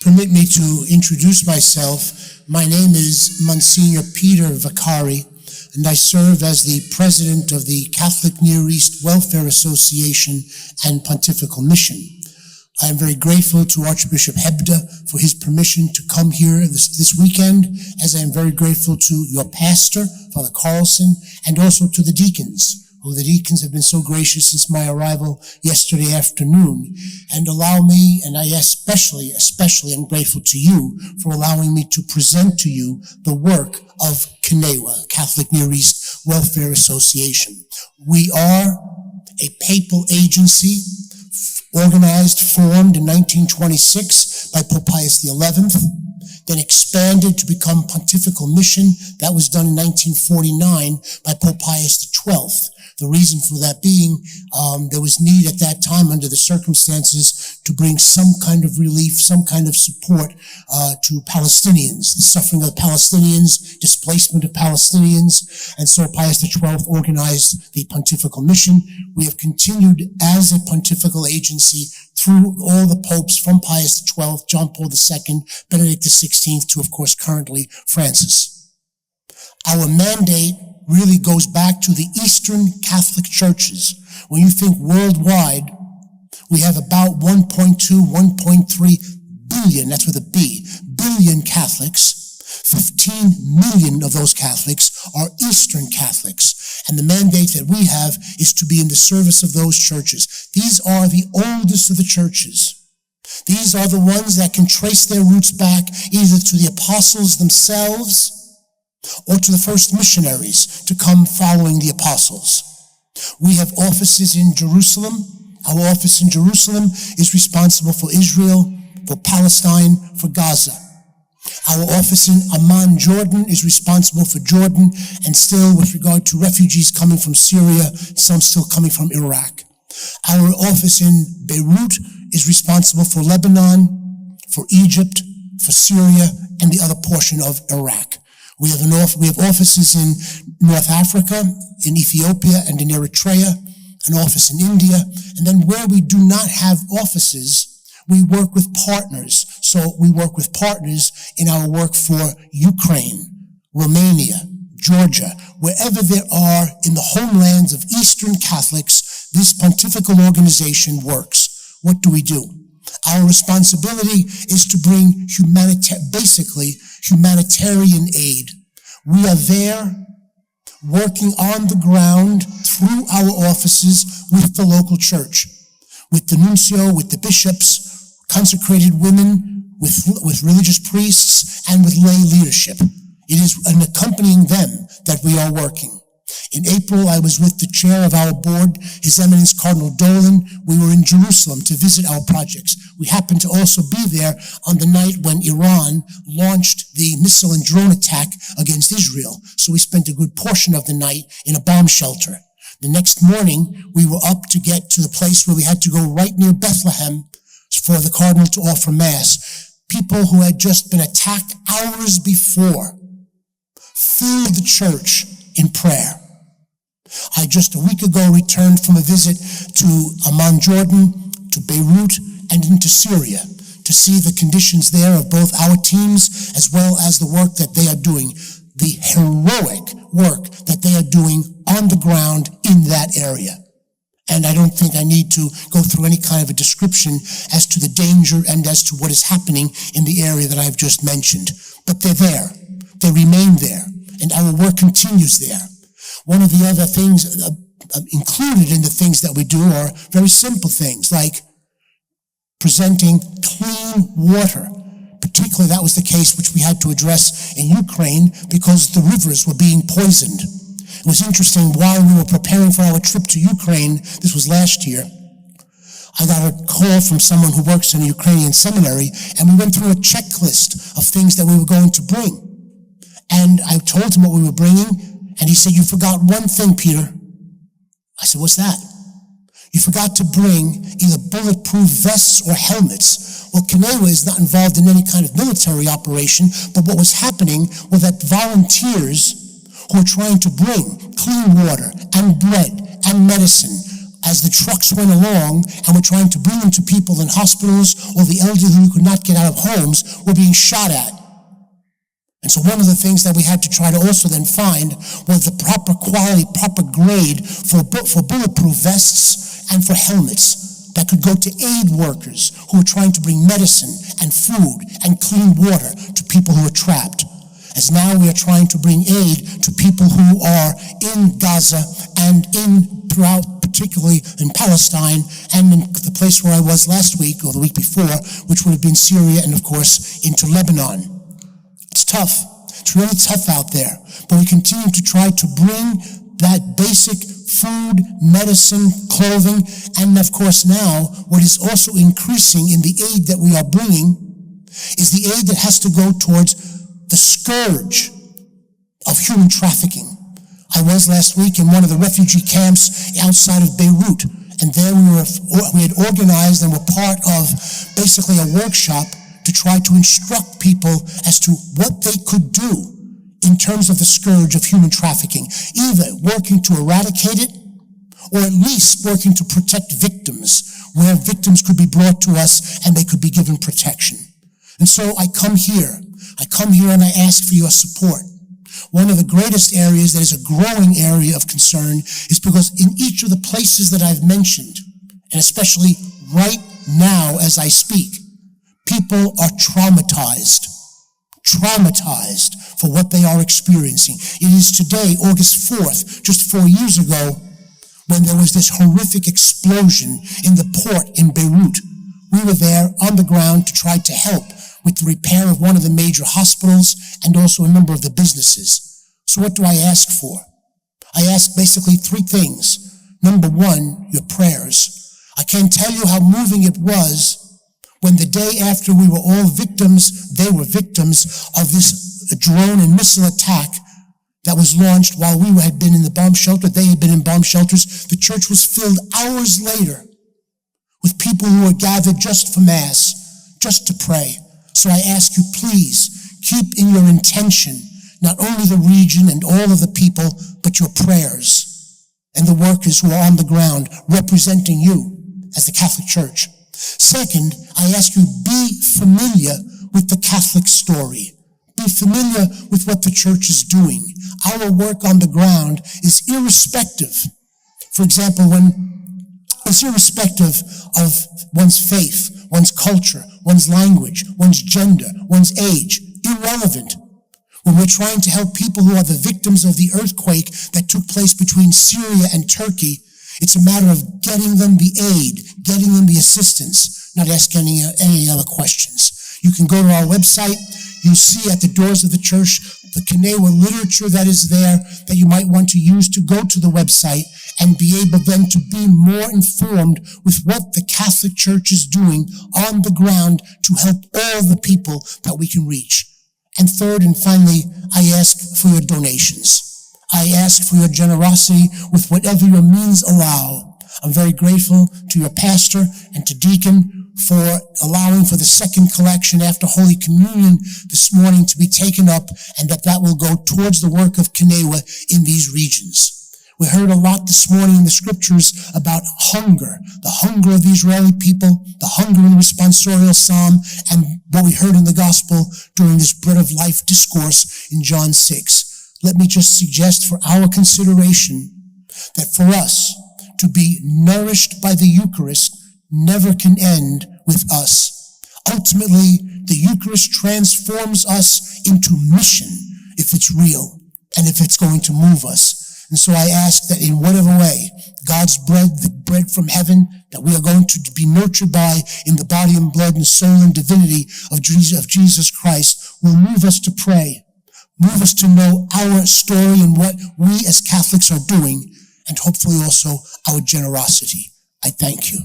Permit me to introduce myself. My name is Msgr Peter Vaccari, and I serve as the president of the Catholic Near East Welfare Association and Pontifical Mission. I am very grateful to Archbishop Hebda for his permission to come here this weekend, as I am very grateful to your pastor, Father Carlson, and also to the deacons. The deacons have been so gracious since my arrival yesterday afternoon, and allow me, and I especially am grateful to you for allowing me to present to you the work of CNEWA, Catholic Near East Welfare Association. We are a papal agency formed in 1926 by Pope Pius XI, then expanded to become Pontifical Mission. That was done in 1949 by Pope Pius XII. The reason for that being, there was need at that time under the circumstances to bring some kind of relief, some kind of support to Palestinians, the suffering of Palestinians, displacement of Palestinians, and so Pius XII organized the Pontifical Mission. We have continued as a pontifical agency through all the popes from Pius XII, John Paul II, Benedict XVI, to, of course, currently Francis. Our mandate really goes back to the Eastern Catholic churches. When you think worldwide, we have about 1.2, 1.3 billion, that's with a B, billion Catholics. 15 million of those Catholics are Eastern Catholics. And the mandate that we have is to be in the service of those churches. These are the oldest of the churches. These are the ones that can trace their roots back either to the apostles themselves or to the first missionaries to come following the apostles. We have offices in Jerusalem. Our office in Jerusalem is responsible for Israel, for Palestine, for Gaza. Our office in Amman, Jordan is responsible for Jordan, and still with regard to refugees coming from Syria, some still coming from Iraq. Our office in Beirut is responsible for Lebanon, for Egypt, for Syria, and the other portion of Iraq. We have offices in North Africa, in Ethiopia, and in Eritrea, an office in India, and then where we do not have offices, we work with partners. So we work with partners in our work for Ukraine, Romania, Georgia, wherever there are in the homelands of Eastern Catholics, this pontifical organization works. What do we do? Our responsibility is to bring humanitarian aid. We are there working on the ground through our offices with the local church, with the nuncio, with the bishops, consecrated women, with religious priests, and with lay leadership. It is in accompanying them that we are working. In April, I was with the chair of our board, His Eminence Cardinal Dolan. We were in Jerusalem to visit our projects. We happened to also be there on the night when Iran launched the missile and drone attack against Israel. So we spent a good portion of the night in a bomb shelter. The next morning, we were up to get to the place where we had to go right near Bethlehem for the Cardinal to offer Mass. People who had just been attacked hours before filled the church in prayer. I just a week ago returned from a visit to Amman, Jordan, to Beirut, and into Syria to see the conditions there of both our teams as well as the work that they are doing, the heroic work that they are doing on the ground in that area. And I don't think I need to go through any kind of a description as to the danger and as to what is happening in the area that I have just mentioned. But they're there. They remain there. And our work continues there. One of the other things included in the things that we do are very simple things like presenting clean water. Particularly that was the case which we had to address in Ukraine because the rivers were being poisoned. It was interesting, while we were preparing for our trip to Ukraine, this was last year, I got a call from someone who works in a Ukrainian seminary, and we went through a checklist of things that we were going to bring. And I told him what we were bringing, and he said, "You forgot one thing, Peter." I said, "What's that?" "You forgot to bring either bulletproof vests or helmets." Well, CNEWA is not involved in any kind of military operation, but what was happening was that volunteers who were trying to bring clean water and bread and medicine as the trucks went along and were trying to bring them to people in hospitals, or the elderly who could not get out of homes were being shot at. And so one of the things that we had to try to also then find was the proper quality, proper grade for bulletproof vests and for helmets that could go to aid workers who were trying to bring medicine and food and clean water to people who were trapped. As now we are trying to bring aid to people who are in Gaza and throughout, particularly in Palestine, and in the place where I was last week or the week before, which would have been Syria, and of course into Lebanon. It's tough. It's really tough out there. But we continue to try to bring that basic food, medicine, clothing, and of course now what is also increasing in the aid that we are bringing is the aid that has to go towards the scourge of human trafficking. I was last week in one of the refugee camps outside of Beirut, and there we had organized and were part of basically a workshop to try to instruct people as to what they could do in terms of the scourge of human trafficking, either working to eradicate it or at least working to protect victims, where victims could be brought to us and they could be given protection. And so I come here and I ask for your support. One of the greatest areas that is a growing area of concern is because in each of the places that I've mentioned, and especially right now as I speak, people are traumatized for what they are experiencing. It is today, August 4th, just 4 years ago, when there was this horrific explosion in the port in Beirut. We were there on the ground to try to help with the repair of one of the major hospitals and also a number of the businesses. So what do I ask for? I ask basically 3 things. Number 1, your prayers. I can't tell you how moving it was when the day after we were all victims, they were victims of this drone and missile attack that was launched while we had been in the bomb shelter. They had been in bomb shelters. The church was filled hours later with people who were gathered just for Mass, just to pray. So I ask you, please, keep in your intention not only the region and all of the people, but your prayers and the workers who are on the ground representing you as the Catholic Church. Second, I ask you, be familiar with the Catholic story. Be familiar with what the church is doing. Our work on the ground is irrespective. For example, it's irrespective of one's faith, one's culture, one's language, one's gender, one's age. Irrelevant. When we're trying to help people who are the victims of the earthquake that took place between Syria and Turkey, it's a matter of getting them the aid, getting them the assistance, not asking any other questions. You can go to our website. You'll see at the doors of the church the Kenewa literature that is there that you might want to use to go to the website and be able then to be more informed with what the Catholic Church is doing on the ground to help all the people that we can reach. And third and finally, I ask for your donations. I ask for your generosity with whatever your means allow. I'm very grateful to your pastor and to Deacon for allowing for the second collection after Holy Communion this morning to be taken up, and that will go towards the work of Kenewa in these regions. We heard a lot this morning in the scriptures about hunger, the hunger of the Israeli people, the hunger in the responsorial psalm, and what we heard in the gospel during this Bread of Life discourse in John 6. Let me just suggest for our consideration that for us to be nourished by the Eucharist never can end with us. Ultimately, the Eucharist transforms us into mission if it's real and if it's going to move us. And so I ask that in whatever way, God's bread, the bread from heaven that we are going to be nurtured by in the body and blood and soul and divinity of Jesus Christ, will move us to pray, move us to know our story and what we as Catholics are doing, and hopefully also our generosity. I thank you.